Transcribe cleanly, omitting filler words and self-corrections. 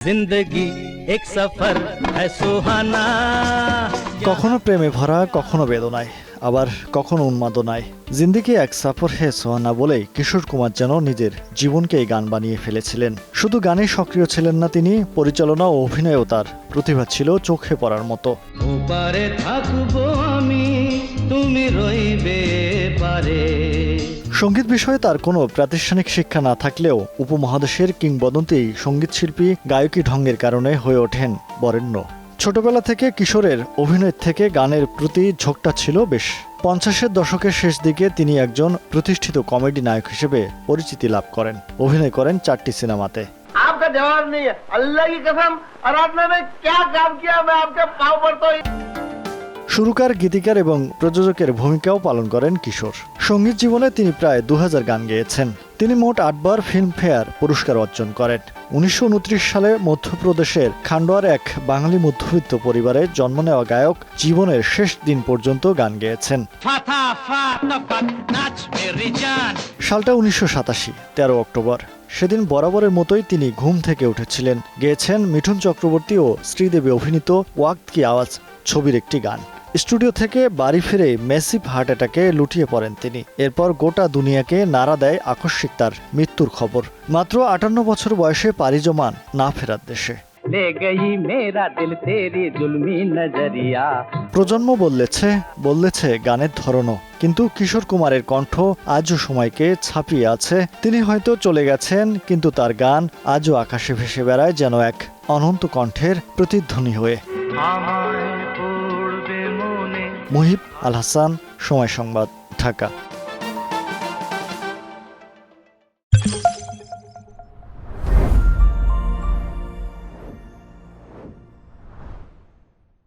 जिंदगी एक सफर है सुहाना। কখনো প্রেমে ভরা, কখনো বেদনায়, আবার কখনো উন্মাদনায়। জিন্দেগি এক সফর হে সোহানা বলেই কিশোর কুমার যেন নিজের জীবনকে এই গান বানিয়ে ফেলেছিলেন। শুধু গানে সক্রিয় ছিলেন না তিনি, পরিচালনা ও অভিনয়েও তার প্রতিভা ছিল চোখে পড়ার মতো। ওপারে থাকবো আমি, তুমি রইবে পারে। সঙ্গীত বিষয়ে তার কোনো প্রাতিষ্ঠানিক শিক্ষা না থাকলেও উপমহাদেশের কিংবদন্তি সঙ্গীতশিল্পী গায়কী ঢঙ্গের কারণে হয়ে ওঠেন বরেণ্য। ছোটবেলা থেকে কিশোরের অভিনয় থেকে গানের প্রতি ঝোঁকটা ছিল বেশ। ৫০-এর দশকের শেষ দিকে তিনি একজন প্রতিষ্ঠিত কমেডি নায়ক হিসেবে পরিচিতি লাভ করেন। অভিনয় করেন 4টি সিনেমাতে। आपका जवाब नहीं है, अल्लाह की कसम, और आपने में क्या काम किया, मैं आपके पाँव पड़ता हूँ। সুরকার, গীতিকার এবং প্রযোজকের ভূমিকাও পালন করেন কিশোর। সঙ্গীত জীবনে তিনি প্রায় ২০০০ গান গেয়েছেন। তিনি মোট ৮বার ফিল্মফেয়ার পুরস্কার অর্জন করেন। ১৯২৯ সালে মধ্যপ্রদেশের খান্ডোয়ার এক বাঙালি মধ্যবিত্ত পরিবারে জন্ম নেওয়া গায়ক জীবনের শেষ দিন পর্যন্ত গান গেয়েছেন। সালটা ১৯৮৭, ১৩ অক্টোবর। সেদিন বরাবরের মতোই তিনি ঘুম থেকে উঠেছিলেন। গেয়েছেন মিঠুন চক্রবর্তী ও শ্রীদেবী অভিনীত ওয়াক্ত কি আওয়াজ ছবির একটি গান। স্টুডিও থেকে বাড়ি ফিরে ম্যাসিভ হার্ট অ্যাটাকে লুটিয়ে পড়েন তিনি। এরপর গোটা দুনিয়াকে নাড়া দেয় আকস্মিক তার মৃত্যুর খবর। মাত্র ৫৮ বছর বয়সে পাড়ি জমান না ফেরার দেশে। প্রজন্ম বদলেছে গানের ধরনও, কিন্তু কিশোর কুমারের কণ্ঠ আজও সময়কে ছাপিয়ে আছে। তিনি হয়তো চলে গেছেন, কিন্তু তার গান আজও আকাশে ভেসে বেড়ায় যেন এক অনন্ত কণ্ঠের প্রতিধ্বনি হয়ে। মুহিব আল হাসান, সময় সংবাদ, ঢাকা।